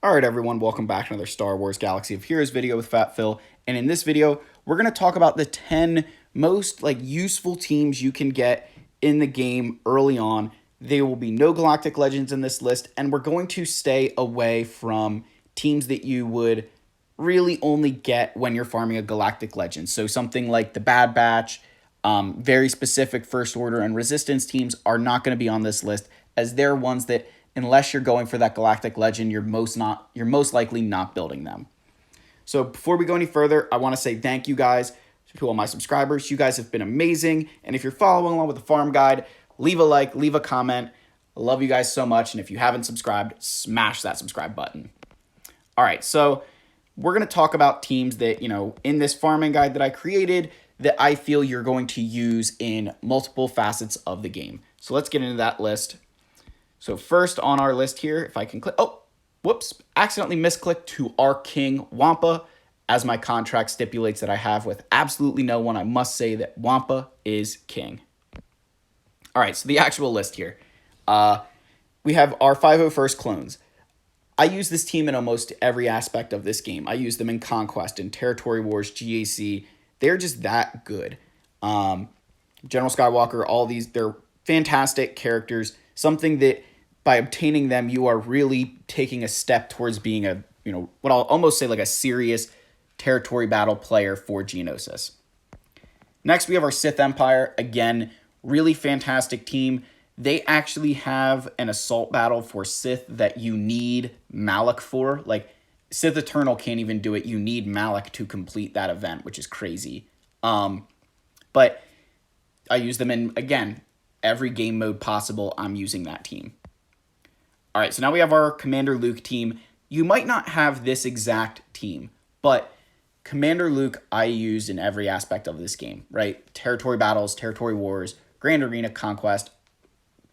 Alright everyone, welcome back to another Star Wars Galaxy of Heroes video with Fat Phil. And in this video, we're going to talk about the 10 most useful teams you can get in the game early on. There will be no Galactic Legends in this list, and we're going to stay away from teams that you would really only get when you're farming a Galactic Legend. So something like the Bad Batch, very specific First Order and Resistance teams are not going to be on this list, as they're ones that, unless you're going for that Galactic Legend, you're most likely not building them. So before we go any further, I want to say thank you guys to all my subscribers. You guys have been amazing, and if you're following along with the farm guide, leave a like, leave a comment. I love you guys so much, and if you haven't subscribed, smash that subscribe button. All right, so we're going to talk about teams that, in this farming guide that I created that I feel you're going to use in multiple facets of the game. So let's get into that list. So first on our list here, if I can click, accidentally misclicked to our King Wampa, as my contract stipulates that I have with absolutely no one. I must say that Wampa is king. All right, so the actual list here. We have our 501st clones. I use this team in almost every aspect of this game. I use them in Conquest, in Territory Wars, GAC. They're just that good. General Skywalker, all these, they're fantastic characters. Something that by obtaining them, you are really taking a step towards being a, what I'll almost say like a serious territory battle player for Geonosians. Next, we have our Sith Empire. Again, really fantastic team. They actually have an assault battle for Sith that you need Malak for. Like, Sith Eternal can't even do it. You need Malak to complete that event, which is crazy. But I use them in, again, every game mode possible. I'm using that team. All right, so now we have our Commander Luke team. You might not have this exact team, but Commander Luke I use in every aspect of this game, right? Territory battles, territory wars, Grand Arena, Conquest,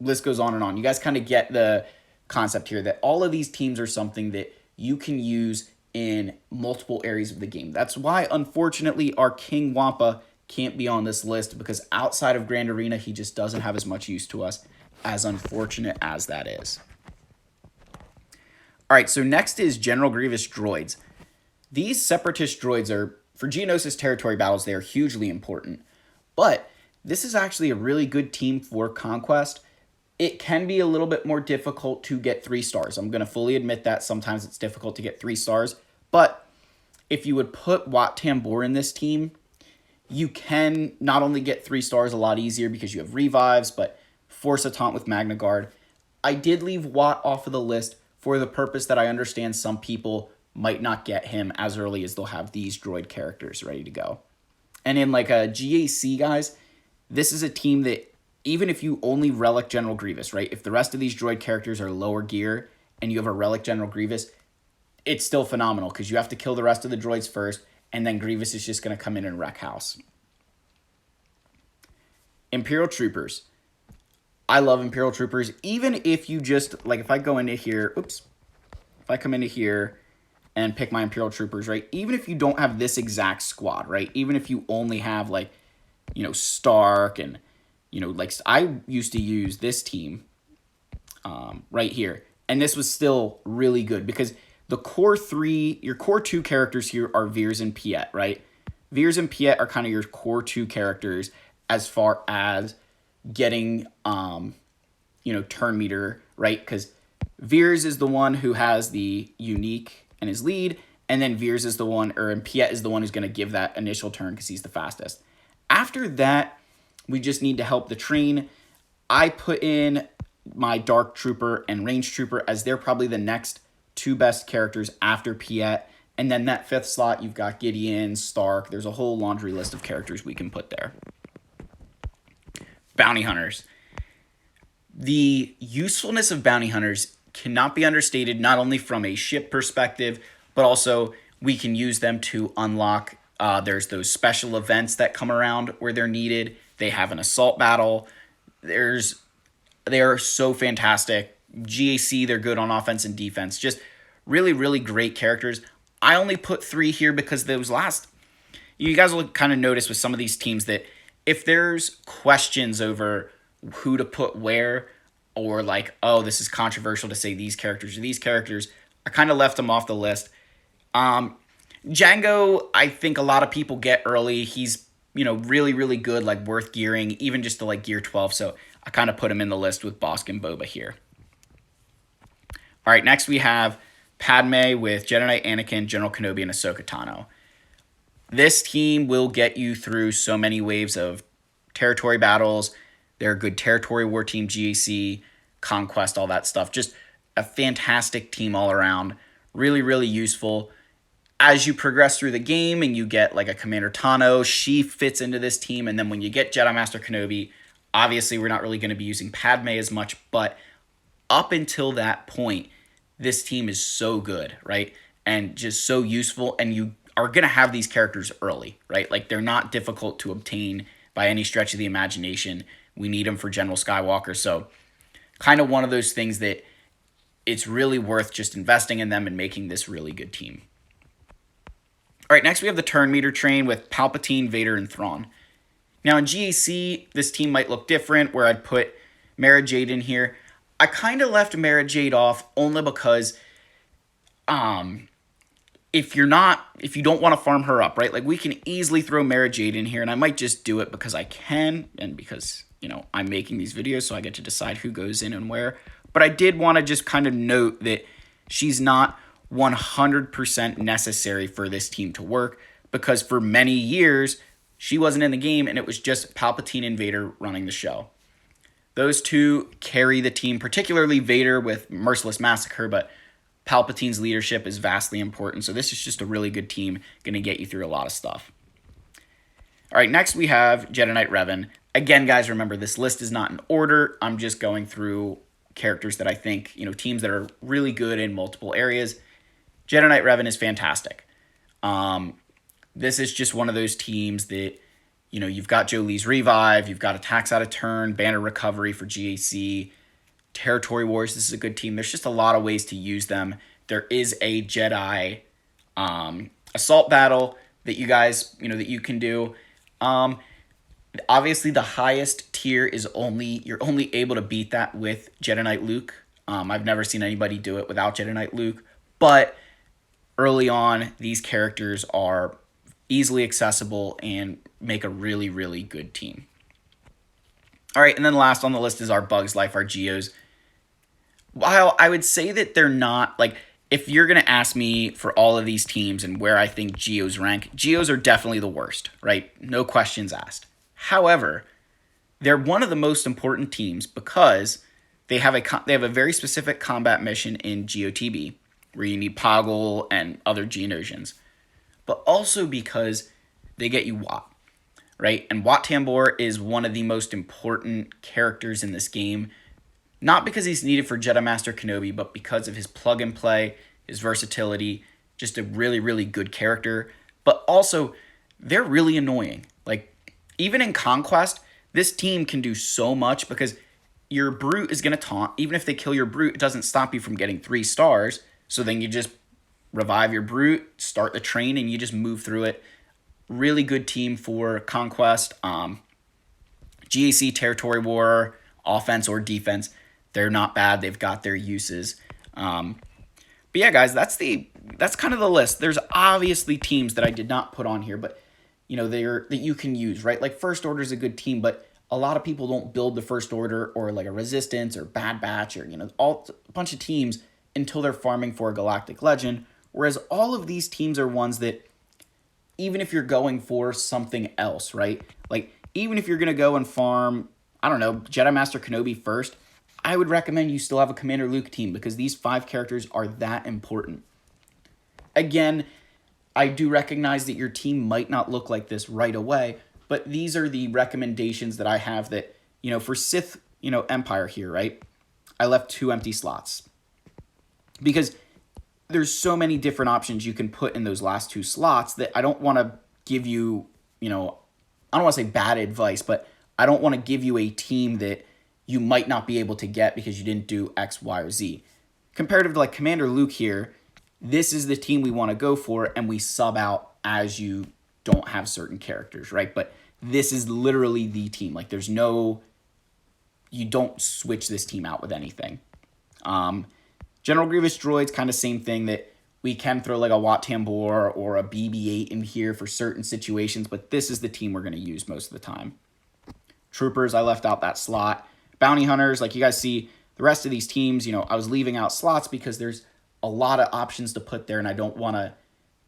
list goes on and on. You guys kind of get the concept here that all of these teams are something that you can use in multiple areas of the game. That's why, unfortunately, our King Wampa can't be on this list, because outside of Grand Arena, he just doesn't have as much use to us, as unfortunate as that is. All right, so next is General Grievous droids. These separatist droids are, for Geonosis territory battles, they are hugely important. But this is actually a really good team for Conquest. It can be a little bit more difficult to get 3 stars. I'm going to fully admit that sometimes it's difficult to get 3 stars. But if you would put Wat Tambor in this team, you can not only get 3 stars a lot easier because you have revives, but Force a Taunt with Magna Guard. I did leave Wat off of the list for the purpose that I understand some people might not get him as early as they'll have these droid characters ready to go. And in like a GAC, guys, this is a team that even if you only relic General Grievous, right? If the rest of these droid characters are lower gear and you have a relic General Grievous, it's still phenomenal because you have to kill the rest of the droids first, and then Grievous is just going to come in and wreck house. Imperial Troopers. I love Imperial Troopers. Even if you just, like if I go into here, if I come into here and pick my Imperial Troopers, right? Even if you don't have this exact squad, right? Even if you only have Stark and, I used to use this team right here. And this was still really good because the core 3, your core 2 characters here are Veers and Piet, right? Veers and Piet are kind of your core 2 characters as far as getting, turn meter, right? Because Veers is the one who has the unique and his lead, and then Veers is the one, and Piet is the one who's going to give that initial turn because he's the fastest. After that, we just need to help the train. I put in my Dark Trooper and Range Trooper as they're probably the next 2 best characters after Piet. And then that 5th slot, you've got Gideon, Stark. There's a whole laundry list of characters we can put there. Bounty Hunters. The usefulness of Bounty Hunters cannot be understated, not only from a ship perspective, but also we can use them to unlock. There's those special events that come around where they're needed. They have an assault battle. They are so fantastic. GAC, they're good on offense and defense. Just really, really great characters. I only put 3 here because those last... You guys will kind of notice with some of these teams that if there's questions over who to put where, or this is controversial to say these characters or these characters, I kind of left him off the list. Django, I think a lot of people get early. He's, really, really good, like worth gearing, even just to like gear 12. So I kind of put him in the list with Bossk and Boba here. All right, next we have Padme with Jedi Knight Anakin, General Kenobi, and Ahsoka Tano. This team will get you through so many waves of territory battles. They're a good territory war team, GAC, conquest, all that stuff. Just a fantastic team all around. Really, really useful. As you progress through the game and you get like a Commander Tano, she fits into this team. And then when you get Jedi Master Kenobi, obviously we're not really going to be using Padme as much, but up until that point, this team is so good, right? And just so useful, and you are going to have these characters early, right? Like, they're not difficult to obtain by any stretch of the imagination. We need them for General Skywalker, so kind of one of those things that it's really worth just investing in them and making this really good team. All right, next we have the turn meter train with Palpatine, Vader, and Thrawn. Now in GAC, this team might look different, where I'd put Mara Jade in here. I kind of left Mara Jade off only because if you don't want to farm her up, right? Like, we can easily throw Mara Jade in here, and I might just do it because I can and because, I'm making these videos, so I get to decide who goes in and where. But I did want to just kind of note that she's not 100% necessary for this team to work, because for many years, she wasn't in the game, and it was just Palpatine and Vader running the show. Those two carry the team, particularly Vader with Merciless Massacre, but Palpatine's leadership is vastly important, so this is just a really good team, going to get you through a lot of stuff. All right, next we have Jedi Knight Revan. Again, guys, remember, this list is not in order. I'm just going through characters that I think, teams that are really good in multiple areas. Jedi Knight Revan is fantastic. This is just one of those teams that, you've got Jolie's Revive, you've got Attacks Out of Turn, Banner Recovery for GAC, Territory Wars. This is a good team. There's just a lot of ways to use them. There is a Jedi assault battle that you guys, that you can do. Obviously, the highest tier is you're only able to beat that with Jedi Knight Luke. I've never seen anybody do it without Jedi Knight Luke, but early on, these characters are easily accessible and make a really, really good team. All right, and then last on the list is our Bugs Life, our Geos. While I would say that they're not, like, if you're going to ask me for all of these teams and where I think Geos rank, Geos are definitely the worst, right? No questions asked. However, they're one of the most important teams because they have a very specific combat mission in GOTB, where you need Poggle and other Geonosians, but also because they get you Wat, right? And Wat Tambor is one of the most important characters in this game, not because he's needed for Jedi Master Kenobi, but because of his plug and play, his versatility, just a really, really good character. But also, they're really annoying. Like, even in Conquest, this team can do so much because your Brute is going to taunt. Even if they kill your Brute, it doesn't stop you from getting 3 stars. So then you just revive your Brute, start the train, and you just move through it. Really good team for Conquest. GAC, Territory War, offense or defense, they're not bad. They've got their uses. But yeah, guys, that's kind of the list. There's obviously teams that I did not put on here, but that you can use, right? Like, First Order is a good team, but a lot of people don't build the First Order or like a Resistance or Bad Batch or a bunch of teams until they're farming for a Galactic Legend. Whereas all of these teams are ones that, even if you're going for something else, right? Like, even if you're going to go and farm, I don't know, Jedi Master Kenobi first, I would recommend you still have a Commander Luke team because these 5 characters are that important. Again, I do recognize that your team might not look like this right away, but these are the recommendations that I have that, for Sith, Empire here, right? I left 2 empty slots because there's so many different options you can put in those last 2 slots that I don't want to give you, I don't want to say bad advice, but I don't want to give you a team that you might not be able to get because you didn't do X, Y, or Z. Comparative to like Commander Luke here, this is the team we want to go for, and we sub out as you don't have certain characters, right? But this is literally the team. Like, you don't switch this team out with anything. Jedi General Grievous droids, kind of same thing, that we can throw like a Wat Tambor or a BB-8 in here for certain situations, but this is the team we're going to use most of the time. Troopers, I left out that slot. Bounty Hunters, like you guys see, the rest of these teams, you know, I was leaving out slots because there's a lot of options to put there, and I don't want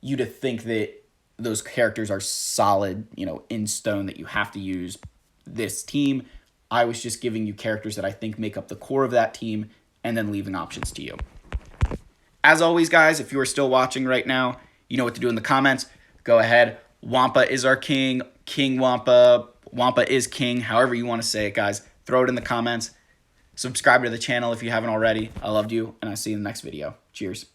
you to think that those characters are solid, you know, in stone, that you have to use this team. I was just giving you characters that I think make up the core of that team and then leaving options to you. As always, guys, if you are still watching right now, you know what to do in the comments. Go ahead. Wampa is our king. King Wampa. Wampa is king. However you want to say it, guys. Throw it in the comments. Subscribe to the channel if you haven't already. I loved you, and I'll see you in the next video. Cheers.